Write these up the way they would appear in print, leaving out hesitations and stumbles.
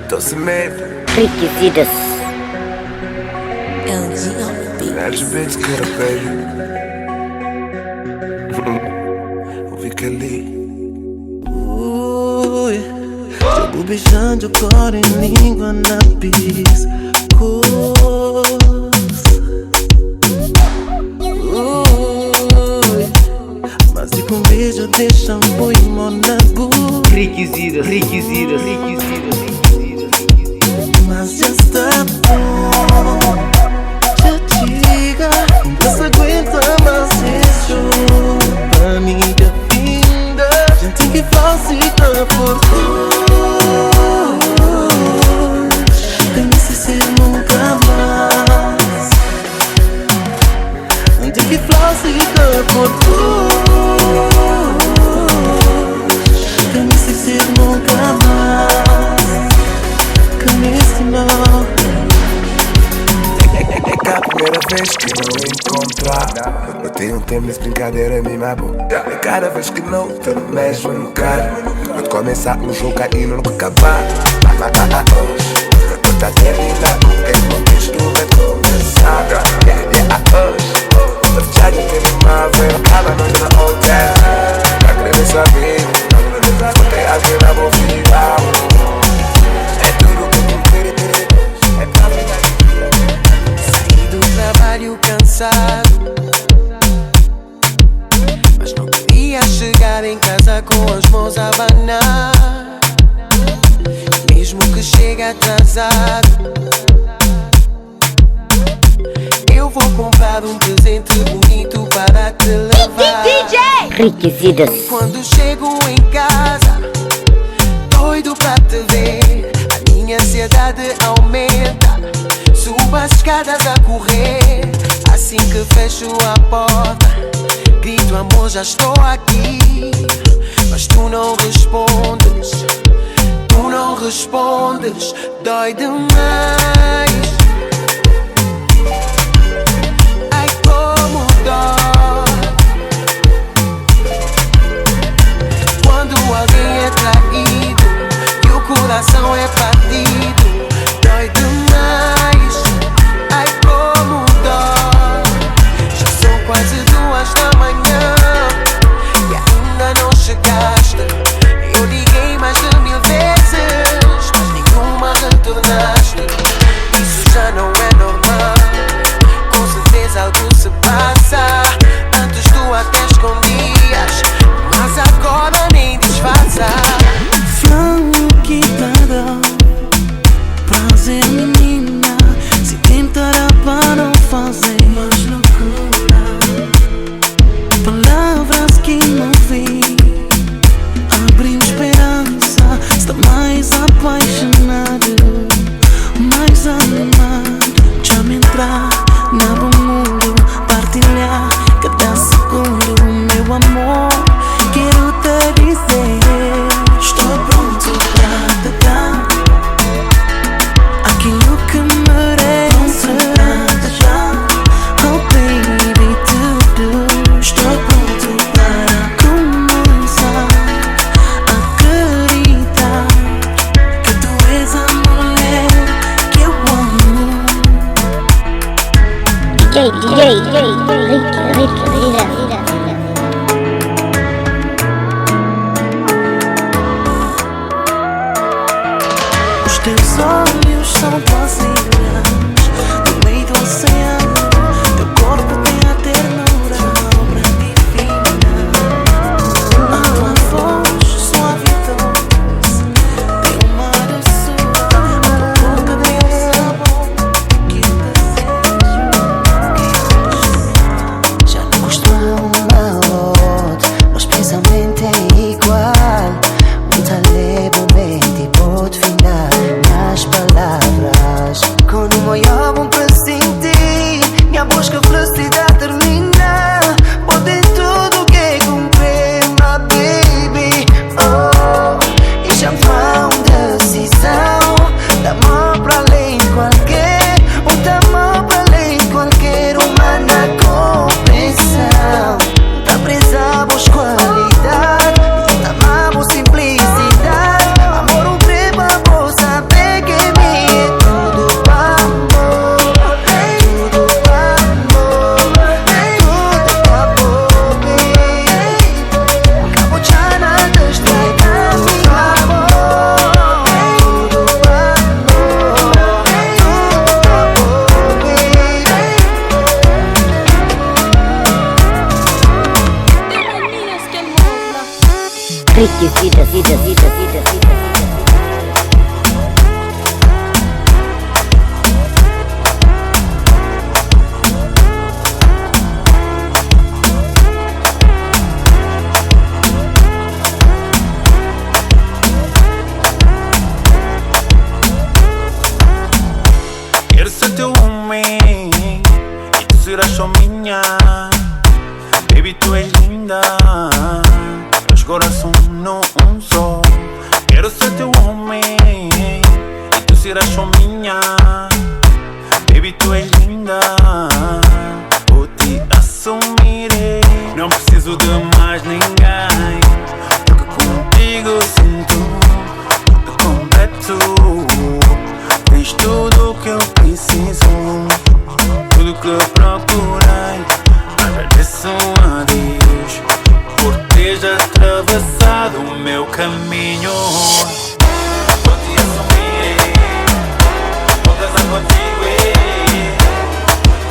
Tô sem medo. Requisitos. That's a bit scared, baby. Ouvi que ali. Devo beijando agora em língua na piscos. Mas de com beijo deixa um boi na boca. Requisitos. Mas já está bom. Já chega, não se aguenta mais isso. Pra mim da vinda, já tem que falsificar por tem que ser nunca mais. Tem que falsificar por tem que ser nunca mais. É a primeira vez que não encontrar. Eu tenho um tempo nessa brincadeira, me mabo. É cada vez que não te mexo no cara. Quando começar o jogo aí não acabar. Hoje, eu tá terminado. Esse contexto vai começar. Hoje, tô fechado em uma vez. Acaba a noite na hotel. Pra querer saber. Botei a vida, vou virar. Trabalho cansado, mas não queria chegar em casa com as mãos a abanar. Mesmo que chegue atrasado, eu vou comprar um presente bonito para te levar. Requisitos. Quando chego em casa, doido pra te ver, a minha ansiedade aumenta. Subo as escadas a correr, assim que fecho a porta, grito amor, já estou aqui. Mas tu não respondes, dói demais. Ai como dói quando alguém é traído e o coração é partido. Dói demais. Ai como dói. Já são quase 2 da manhã e ainda não chegaste. Eu liguei mais de 1000 vezes, mas nenhuma retornaste. Isso já não é normal. Com certeza algo se passa. Antes tu até escondias, mas agora nem disfarça. Flanqueada, prazer menina, se tentará para não fazer mais loucura. Palavras que não vi abriu esperança. Está mais apaixonado, mais amado. Já me entrar na bom mundo, partilhar cada segundo. Meu amor, quero te dizer, estou pronto pra te dar aquilo que merece. Oh baby, tudo. Estou pronto para começar a acreditar que tu és a mulher que eu amo. Os teus olhos são vazios no meio do oceano. Teu corpo tem a ternura de uma obra divina. A tua voz suave e doce tem uma doçura. A tua boca tem um sabor que desejo. Já não costumo mas pensamento é igual. Muito levemente pode findar minhas palavras. Quando me olham para sentir, minha busca felicidade termina. Pode tudo que comprei, my baby. Oh, e já vão decisão. Dá amor para além de qualquer, um amor para além de qualquer humana. Requisitas. Quero ser teu homem e tu serás só minha. Baby, tu és linda, dois corações num só. Quero ser teu homem e tu serás só minha. Baby, tu és linda, vou te assumirei. Não preciso de mais ninguém, porque contigo sinto tudo completo. Tens tudo o que eu preciso, tudo que procurei. Agradeço a Deus por teres atravessado o meu caminho. Vou te assumir, vou casar contigo,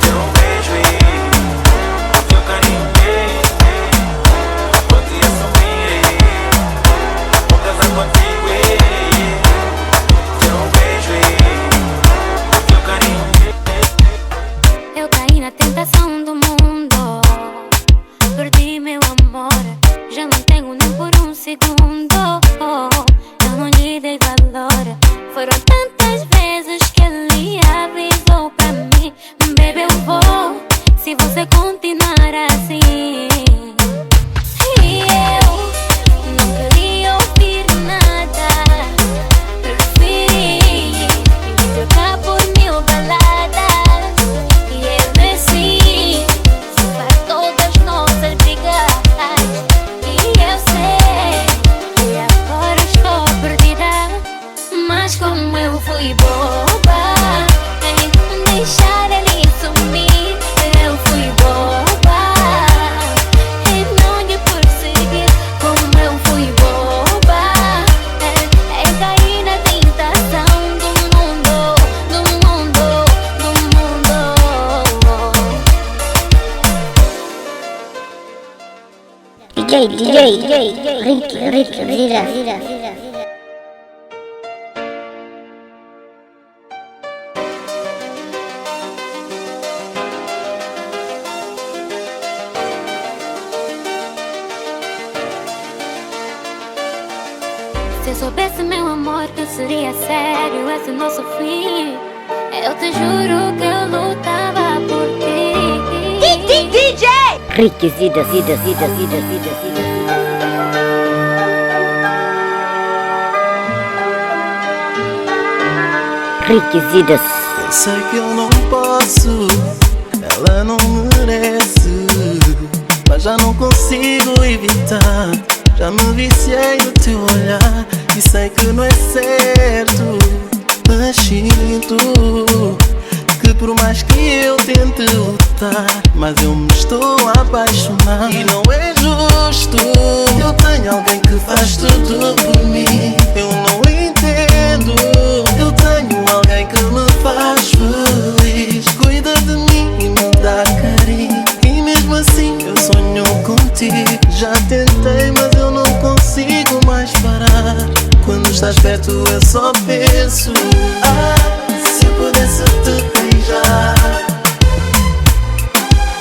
teu beijo, teu carinho. Vou te assumir, vou casar contigo, teu beijo, teu carinho. Eu caí na tentação do mundo, perdi meu amor, já não tenho nem por um segundo. Eu não lhe dei valor, foram tantas vezes que ele avisou pra mim: baby, eu vou, se você continuar assim. E eu não queria ouvir nada, preferi trocar por mil baladas. E ele sim se fartou das nossas brigas. E eu sei que agora estou perdida, mas como eu fui boba em deixar ele sumir, eu fui boba em não lhe perseguir. Como eu fui boba em cair na tentação do mundo. DJ, Requisitas. Se eu soubesse, meu amor, que seria sério esse nosso fim, eu te juro que eu lutava por ti. DJ Requisitas. Eu sei que eu não posso, ela não merece, mas já não consigo evitar. Já me viciei no teu olhar e sei que não é certo, mas sinto que por mais que eu tente lutar, mas eu me estou a apaixonar. E não é justo, eu tenho alguém que faz tudo por mim. Eu não entendo, eu tenho alguém que me faz feliz, cuida de mim e me dá carinho. E mesmo assim eu sonho contigo. Já tentei, mas eu não consigo mais parar. Quando estás perto eu só penso: ah, se eu pudesse te beijar,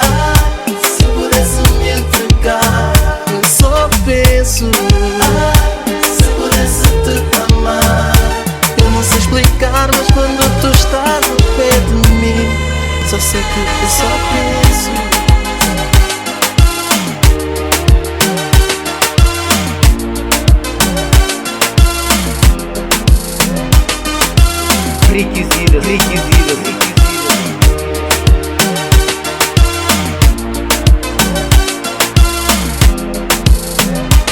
ah, se eu pudesse me entregar. Eu só penso: ah, se eu pudesse te amar. Eu não sei explicar, mas quando tu estás ao pé de mim, só sei que eu só penso. Requisitas.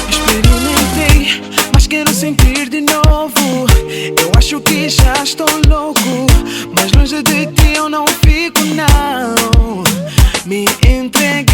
Experimentei, mas quero sentir de novo. Eu acho que já estou louco, mas longe de ti eu não fico, não. Me entreguei